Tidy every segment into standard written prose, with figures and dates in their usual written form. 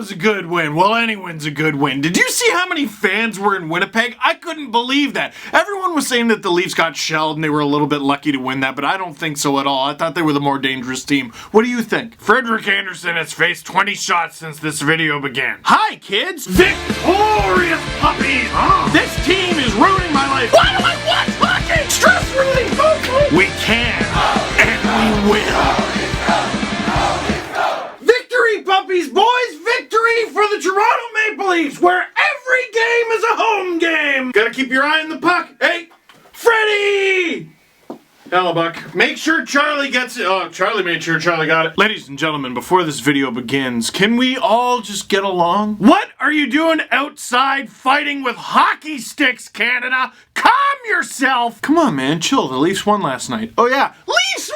was a good win. Well, any win's a good win. Did you see how many fans were in Winnipeg? I couldn't believe that. Everyone was saying that the Leafs got shelled and they were a little bit lucky to win that, but I don't think so at all. I thought they were the more dangerous team. What do you think? Frederik Andersen has faced 20 shots since this video began. Hi, kids! Victorious puppies! This team is ruining my life. Why do I watch hockey? Stress relief! We can, and we will. Victory, puppies, boys! Victory for the Toronto Maple Leafs, where every game is a home game! Gotta keep your eye on the puck. Hey, Freddie! Hellebuck. Make sure Charlie gets it. Oh, Charlie made sure Charlie got it. Ladies and gentlemen, before this video begins, can we all just get along? What are you doing outside fighting with hockey sticks, Canada? Calm yourself! Come on, man, chill. The Leafs won last night. Oh yeah, Leafs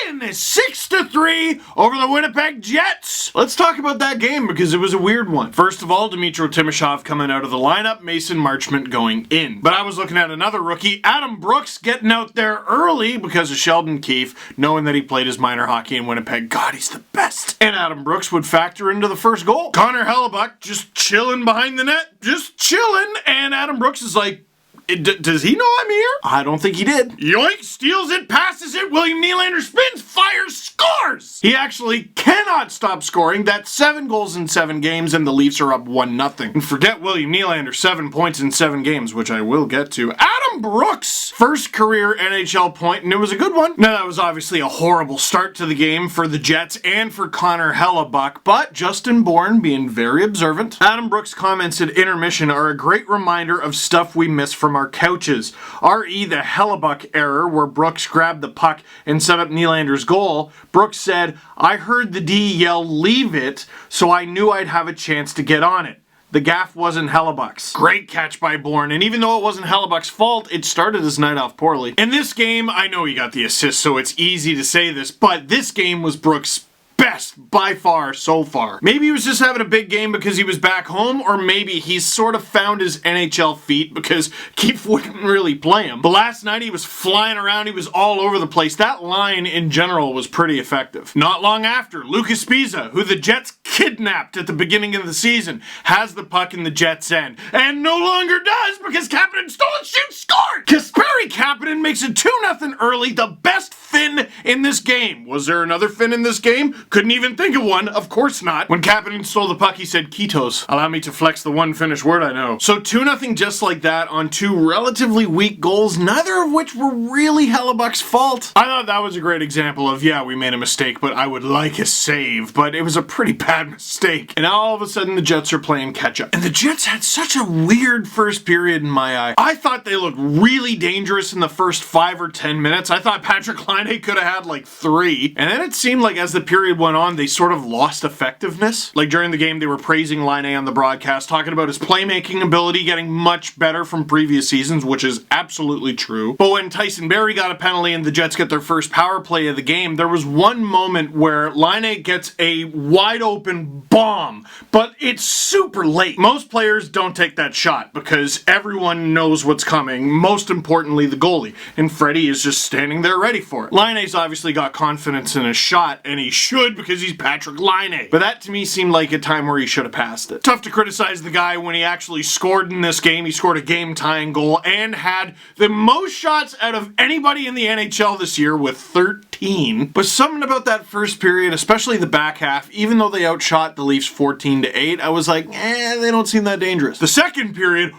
win! 6-3 over the Winnipeg Jets. Let's talk about that game because it was a weird one. First of all, Dmytro Timashov coming out of the lineup, Mason Marchment going in. But I was looking at another rookie, Adam Brooks, getting out there early because of Sheldon Keefe, knowing that he played his minor hockey in Winnipeg. God, he's the best. And Adam Brooks would factor into the first goal. Connor Hellebuck just chilling behind the net, just chilling, and Adam Brooks is like, does he know I'm here? I don't think he did. Yoink, steals it, passes it, William Nylander spins, fires, scores! He actually cannot stop scoring. That's 7 goals in 7 games, and the Leafs are up 1-0. And forget William Nylander, 7 points in 7 games, which I will get to. Adam Brooks, first career NHL point, and it was a good one. Now, that was obviously a horrible start to the game for the Jets and for Connor Hellebuck, but Justin Bourne being very observant. Adam Brooks' comments at intermission are a great reminder of stuff we miss from our couches. R.E. the Hellebuck error where Brooks grabbed the puck and set up Nylander's goal. Brooks said, "I heard the D yell, 'leave it,' so I knew I'd have a chance to get on it. The gaff wasn't Hellebuck's." Great catch by Bourne, and even though it wasn't Hellebuck's fault, it started his night off poorly. In this game, I know he got the assist, so it's easy to say this, but this game was Brooks' best by far so far. Maybe he was just having a big game because he was back home, or maybe he's sort of found his NHL feet because Keefe wouldn't really play him. But last night he was flying around, he was all over the place. That line in general was pretty effective. Not long after, Lucas Pisa, who the Jets kidnapped at the beginning of the season, has the puck in the Jets' end. And no longer does because Kappy stole it, shoot, scored! Kasperi Kapanen makes it 2-0 early, the best Finn in this game. Was there another Finn in this game? Couldn't even think of one. Of course not. When Kapanen stole the puck, he said, "Ketos, allow me to flex the one Finnish word I know." So 2-0 just like that on 2 relatively weak goals, neither of which were really Hellebuck's fault. I thought that was a great example of, yeah, we made a mistake, but I would like a save. But it was a pretty bad mistake. And now all of a sudden the Jets are playing catch up. And the Jets had such a weird first period in my eye. I thought they looked really dangerous in the first 5 or 10 minutes. I thought Patrik Laine could have had like 3. And then it seemed like as the period went on, they sort of lost effectiveness. Like during the game, they were praising Laine on the broadcast, talking about his playmaking ability getting much better from previous seasons, which is absolutely true. But when Tyson Barrie got a penalty and the Jets get their first power play of the game, there was one moment where Laine gets a wide open bomb, but it's super late. Most players don't take that shot because everyone knows what's coming, most importantly the goalie, and Freddie is just standing there ready for it. Laine's obviously got confidence in his shot, and he should because he's Patrik Laine. But that to me seemed like a time where he should have passed it. Tough to criticize the guy when he actually scored in this game. He scored a game-tying goal and had the most shots out of anybody in the NHL this year with 13. But something about that first period, especially the back half, even though they outshot the Leafs 14-8, I was like, they don't seem that dangerous. The second period,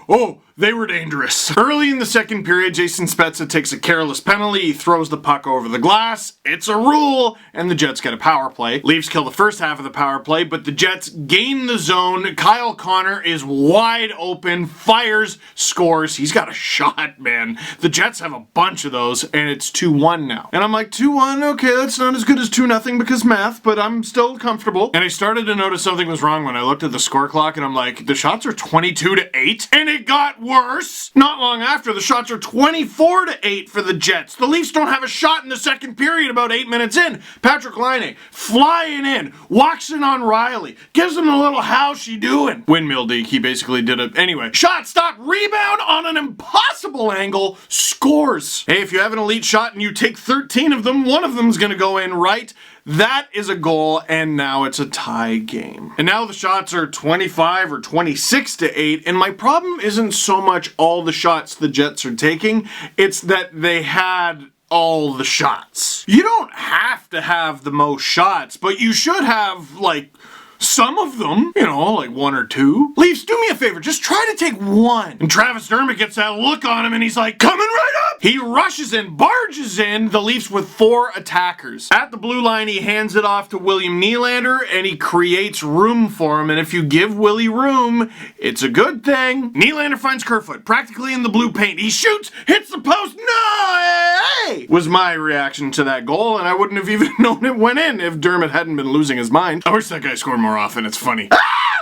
they were dangerous. Early in the second period, Jason Spezza takes a careless penalty. He throws the puck over the glass. It's a rule, and the Jets get a power play. Leafs kill the first half of the power play, but the Jets gain the zone. Kyle Connor is wide open, fires, scores. He's got a shot, man. The Jets have a bunch of those, and it's 2-1 now. And I'm like, 2-1, okay, that's not as good as 2-0 because math, but I'm still comfortable. And I started to notice something was wrong when I looked at the score clock, and I'm like, the shots are 22-8, and it got worse. Not long after, the shots are 24-8 for the Jets. The Leafs don't have a shot in the second period about 8 minutes in. Patrik Laine flying in, walks in on Riley, gives him a little "how's she doing?" windmill deke. He basically did it. Anyway, shot, stop, rebound on an impossible angle, scores. Hey, if you have an elite shot and you take 13 of them, one of them's gonna go in, right? That is a goal, and now it's a tie game. And now the shots are 25 or 26-8, and my problem isn't so much all the shots the Jets are taking, it's that they had all the shots. You don't have to have the most shots, but you should have, like, some of them, you know, like 1 or 2. Leafs, do me a favor, just try to take 1. And Travis Dermott gets that look on him and he's like, coming right up! He rushes in, barges in, the Leafs with 4 attackers. At the blue line, he hands it off to William Nylander and he creates room for him, and if you give Willie room, it's a good thing. Nylander finds Kerfoot, practically in the blue paint. He shoots, hits the post, no! Hey! Was my reaction to that goal, and I wouldn't have even known it went in if Dermott hadn't been losing his mind. I wish that guy scored more often, it's funny.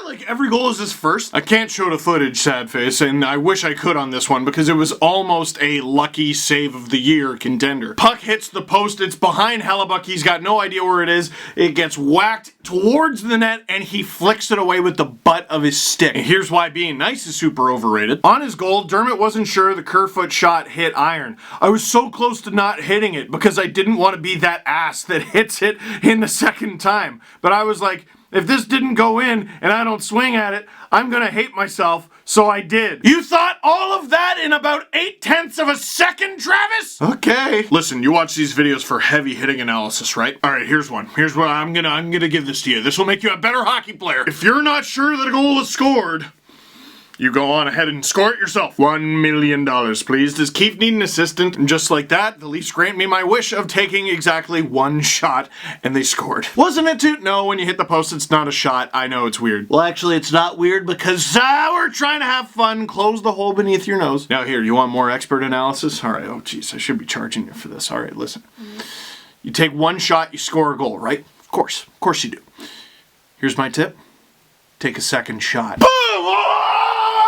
Like every goal is his first. I can't show the footage, sad face, and I wish I could on this one because it was almost a lucky save of the year contender. Puck hits the post, it's behind Hellebuyck, he's got no idea where it is. It gets whacked towards the net and he flicks it away with the butt of his stick. And here's why being nice is super overrated. On his goal, Dermott wasn't sure the Kerfoot shot hit iron. I was so close to not hitting it because I didn't want to be that ass that hits it in the second time. But I was like, if this didn't go in and I don't swing at it, I'm gonna hate myself, so I did. You thought all of that in about 0.8 of a second, Travis? Okay. Listen, you watch these videos for heavy hitting analysis, right? Alright, here's one. Here's what I'm gonna give this to you. This will make you a better hockey player. If you're not sure that a goal is scored, you go on ahead and score it yourself. $1 million, please. Does Keefe need an assistant? And just like that, the Leafs grant me my wish of taking exactly 1 shot, and they scored. Wasn't it too? No, when you hit the post, it's not a shot. I know it's weird. Well, actually, it's not weird because we're trying to have fun. Close the hole beneath your nose. Now here, you want more expert analysis? All right, oh geez, I should be charging you for this. All right, listen. You take 1 shot, you score a goal, right? Of course you do. Here's my tip. Take a second shot. Boom!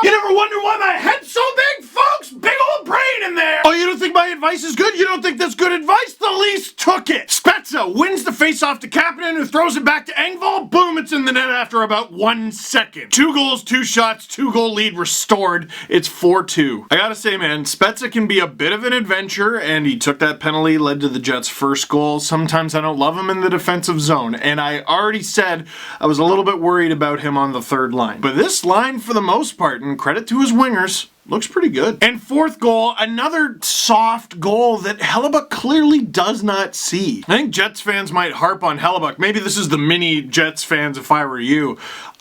You never wonder why my head's so big, folks? Big old brain in there! Oh, you don't think my advice is good? You don't think that's good advice? The Leafs took it! Spezza wins the face-off to Kappy, who throws it back to Engvall. Boom, it's in the net after about 1 second. 2 goals, 2 shots, 2-goal lead restored. It's 4-2. I gotta say, man, Spezza can be a bit of an adventure, and he took that penalty, led to the Jets' first goal. Sometimes I don't love him in the defensive zone, and I already said I was a little bit worried about him on the third line. But this line, for the most part, and credit to his wingers, looks pretty good. And 4th goal, another soft goal that Hellebuyck clearly does not see. I think Jets fans might harp on Hellebuyck. Maybe this is the mini Jets fans if I were you.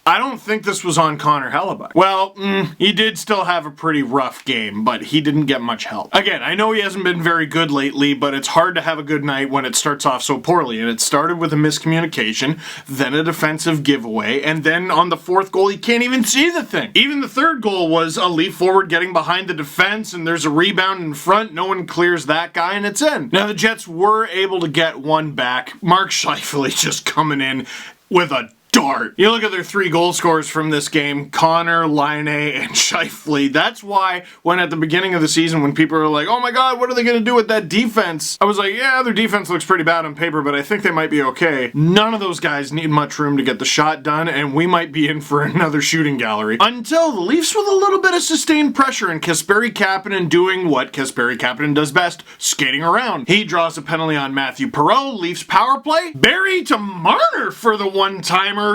I don't think this was on Connor Hellebuyck. Well, he did still have a pretty rough game, but he didn't get much help. Again, I know he hasn't been very good lately, but it's hard to have a good night when it starts off so poorly, and it started with a miscommunication, then a defensive giveaway, and then on the 4th goal, he can't even see the thing. Even the 3rd goal was a Leaf forward getting behind the defense, and there's a rebound in front, no one clears that guy, and it's in. Now, the Jets were able to get 1 back. Mark Scheifele just coming in with a dart. You look at their 3 goal scorers from this game, Connor, Laine, and Scheifele. That's why when at the beginning of the season when people were like, oh my god, what are they going to do with that defense? I was like, yeah, their defense looks pretty bad on paper, but I think they might be okay. None of those guys need much room to get the shot done, and we might be in for another shooting gallery. Until the Leafs with a little bit of sustained pressure and Kasperi Kapanen doing what Kasperi Kapanen does best, skating around. He draws a penalty on Matthew Perreault, Leafs power play. Barry to Marner for the one-timer.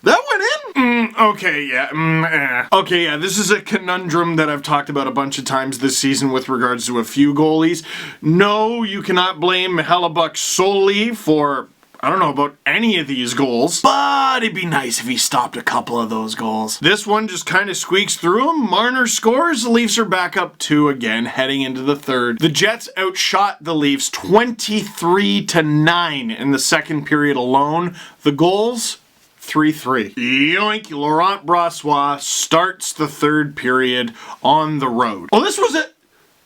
That went in? Okay, yeah. Okay, yeah, this is a conundrum that I've talked about a bunch of times this season with regards to a few goalies. No, you cannot blame Hellebuyck solely for, I don't know about any of these goals, but it'd be nice if he stopped a couple of those goals. This one just kind of squeaks through him. Marner scores. The Leafs are back up 2 again, heading into the 3rd. The Jets outshot the Leafs 23-9 in the second period alone. The goals, 3-3. Yoink, Laurent Brossoit starts the 3rd period on the road. Well, this was it.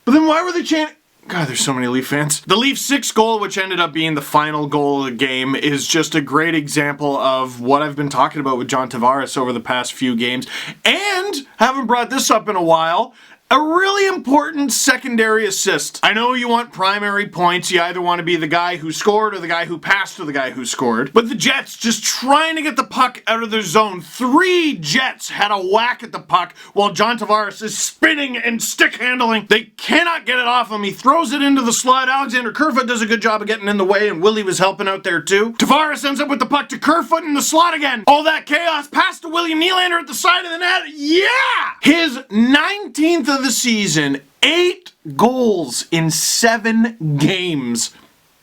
But then why were they chanting? God, there's so many Leaf fans. The Leafs' 6th goal, which ended up being the final goal of the game, is just a great example of what I've been talking about with John Tavares over the past few games. And, haven't brought this up in a while, a really important secondary assist. I know you want primary points. You either want to be the guy who scored or the guy who passed to the guy who scored. But the Jets just trying to get the puck out of their zone. 3 Jets had a whack at the puck while John Tavares is spinning and stick handling. They cannot get it off him. He throws it into the slot. Alexander Kerfoot does a good job of getting in the way, and Willie was helping out there too. Tavares ends up with the puck to Kerfoot in the slot again. All that chaos, pass to William Nylander at the side of the net. Yeah! His 19th of the season, 8 goals in 7 games.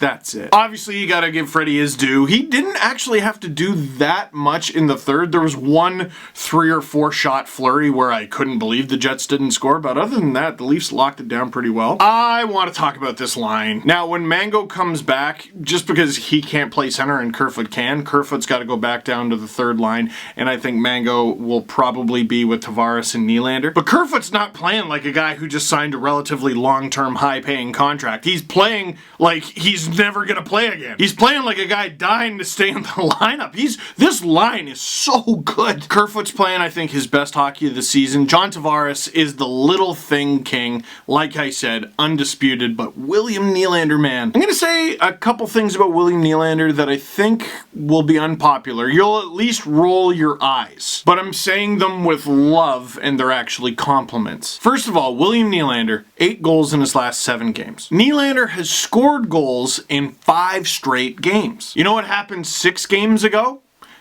That's it. Obviously, you gotta give Freddie his due. He didn't actually have to do that much in the third. There was one 3 or 4 shot flurry where I couldn't believe the Jets didn't score, but other than that, the Leafs locked it down pretty well. I want to talk about this line. Now, when Mango comes back, just because he can't play center and Kerfoot can, Kerfoot's got to go back down to the third line, and I think Mango will probably be with Tavares and Nylander. But Kerfoot's not playing like a guy who just signed a relatively long-term, high-paying contract. He's playing like he's never gonna play again. He's playing like a guy dying to stay in the lineup. This line is so good. Kerfoot's playing, I think, his best hockey of the season. John Tavares is the little thing king. Like I said, undisputed, but William Nylander, man. I'm gonna say a couple things about William Nylander that I think will be unpopular. You'll at least roll your eyes, but I'm saying them with love, and they're actually compliments. First of all, William Nylander, 8 goals in his last 7 games. Nylander has scored goals in 5 straight games. You know what happened 6 games ago?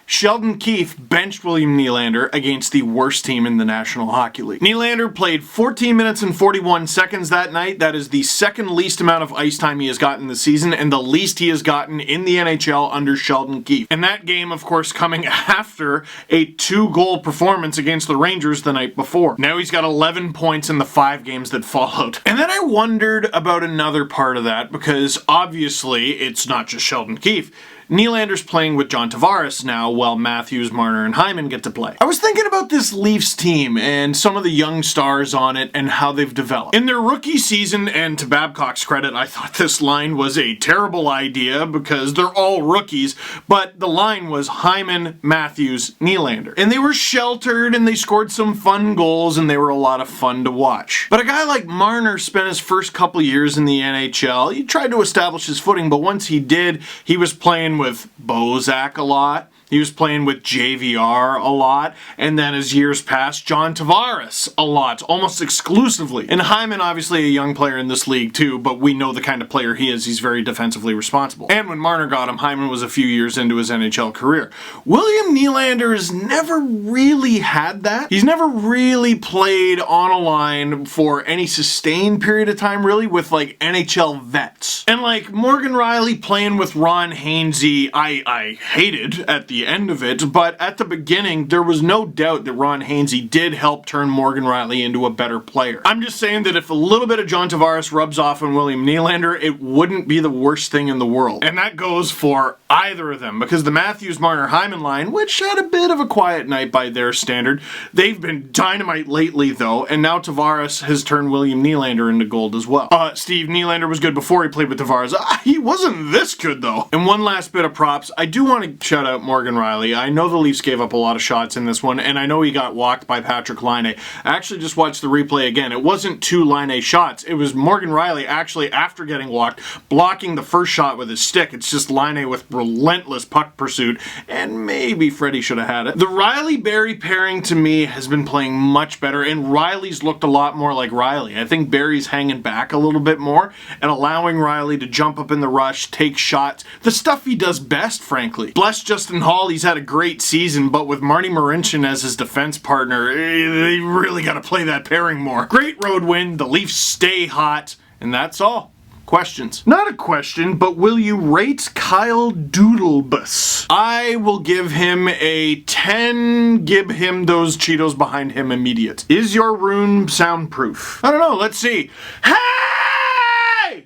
Sheldon Keefe benched William Nylander against the worst team in the National Hockey League. Nylander played 14 minutes and 41 seconds that night. That is the second least amount of ice time he has gotten this season and the least he has gotten in the NHL under Sheldon Keefe. And that game, of course, coming after a 2-goal performance against the Rangers the night before. Now he's got 11 points in the 5 games that followed. And then I wondered about another part of that because obviously it's not just Sheldon Keefe. Nylander's playing with John Tavares now while Matthews, Marner, and Hyman get to play. I was thinking about this Leafs team and some of the young stars on it and how they've developed. In their rookie season, and to Babcock's credit, I thought this line was a terrible idea because they're all rookies, but the line was Hyman, Matthews, Nylander. And they were sheltered and they scored some fun goals and they were a lot of fun to watch. But a guy like Marner spent his first couple years in the NHL. He tried to establish his footing, but once he did, he was playing with Bozak a lot. He was playing with JVR a lot, and then as years passed, John Tavares a lot, almost exclusively. And Hyman, obviously a young player in this league too, but we know the kind of player he is. He's very defensively responsible. And when Marner got him, Hyman was a few years into his NHL career. William Nylander has never really had that. He's never really played on a line for any sustained period of time, really, with like NHL vets. And like Morgan Rielly playing with Ron Hainsey, I hated at the end of it, but at the beginning, there was no doubt that Ron Hainsey did help turn Morgan Rielly into a better player. I'm just saying that if a little bit of John Tavares rubs off on William Nylander, it wouldn't be the worst thing in the world. And that goes for either of them, because the Matthews, Marner, Hyman line, which had a bit of a quiet night by their standard, they've been dynamite lately though, and now Tavares has turned William Nylander into gold as well. Steve Nylander was good before he played with Tavares. He wasn't this good though. And one last bit of props, I do want to shout out Morgan Rielly. I know the Leafs gave up a lot of shots in this one, and I know he got walked by Patrick Laine. I actually just watched the replay again. It wasn't 2 Laine shots. It was Morgan Rielly actually, after getting walked, blocking the first shot with his stick. It's just Laine with relentless puck pursuit, and maybe Freddie should have had it. The Rielly-Barrie pairing to me has been playing much better, and Rielly's looked a lot more like Rielly. I think Barry's hanging back a little bit more and allowing Rielly to jump up in the rush, take shots, the stuff he does best, frankly. Bless Justin Hall, he's had a great season, but with Marty Marincin as his defense partner, they really got to play that pairing more. Great road win, the Leafs stay hot, and that's all. Questions. Not a question, but will you rate Kyle Doodlebus? I will give him a 10, give him those Cheetos behind him immediate. Is your room soundproof? I don't know, let's see. Hey!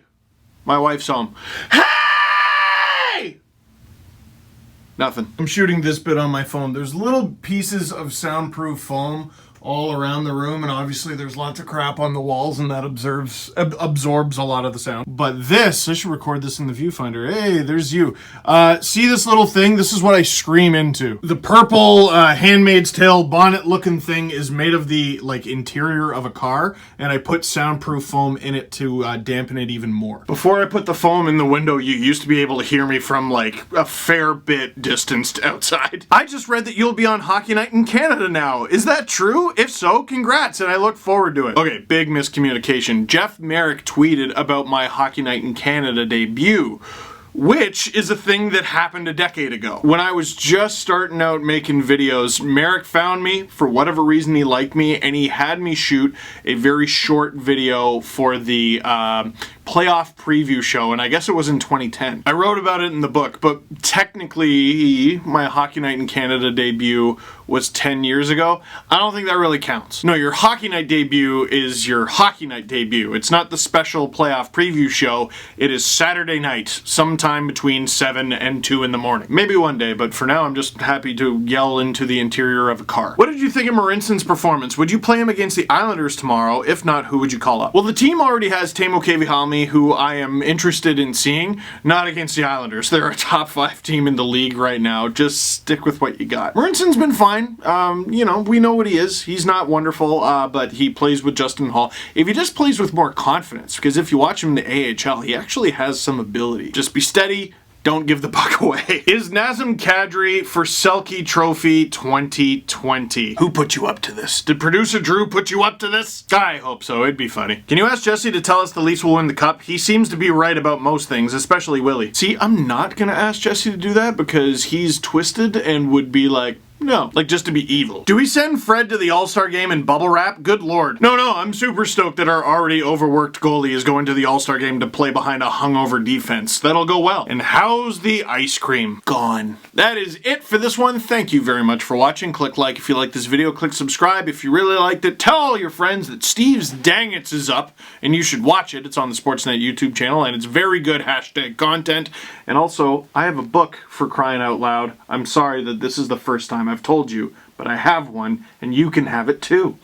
My wife's home. Hey! Nothing. I'm shooting this bit on my phone. There's little pieces of soundproof foam all around the room, and obviously there's lots of crap on the walls, and that absorbs a lot of the sound. But this, I should record this in the viewfinder. Hey, there's you. See this little thing? This is what I scream into. The purple Handmaid's Tale bonnet looking thing is made of the like interior of a car, and I put soundproof foam in it to dampen it even more. Before I put the foam in the window, you used to be able to hear me from like a fair bit distanced outside. I just read that you'll be on Hockey Night in Canada now. Is that true? If so, congrats, and I look forward to it. Okay, big miscommunication. Jeff Merrick tweeted about my Hockey Night in Canada debut, which is a thing that happened a decade ago. When I was just starting out making videos, Merrick found me, for whatever reason he liked me, and he had me shoot a very short video for the playoff preview show, and I guess it was in 2010. I wrote about it in the book, but technically my Hockey Night in Canada debut was 10 years ago. I don't think that really counts. No, your Hockey Night debut is your Hockey Night debut. It's not the special playoff preview show. It is Saturday night, sometime between 7 and 2 in the morning. Maybe one day, but for now I'm just happy to yell into the interior of a car. What did you think of Marinson's performance? Would you play him against the Islanders tomorrow? If not, who would you call up? Well, the team already has Teemu Kevihalmi, who I am interested in seeing, not against the Islanders. They're a top 5 team in the league right now. Just stick with what you got. Marinson's been fine. You know, we know what he is. He's not wonderful, but he plays with Justin Hall. If he just plays with more confidence, because if you watch him in the AHL, he actually has some ability. Just be steady. Don't give the puck away. Is Nazem Kadri for Selke Trophy 2020? Who put you up to this? Did producer Drew put you up to this? I hope so. It'd be funny. Can you ask Jesse to tell us the Leafs will win the cup? He seems to be right about most things, especially Willie. See, I'm not gonna ask Jesse to do that because he's twisted and would be like, no, like just to be evil. Do we send Fred to the All-Star game in bubble wrap? Good lord. No, I'm super stoked that our already overworked goalie is going to the All-Star game to play behind a hungover defense. That'll go well. And how's the ice cream? Gone. That is it for this one. Thank you very much for watching. Click like if you like this video. Click subscribe if you really liked it. Tell all your friends that Steve's Dangits is up and you should watch it. It's on the Sportsnet YouTube channel and it's very good hashtag content. And also, I have a book, for crying out loud. I'm sorry that this is the first time I've told you, but I have one, and you can have it too.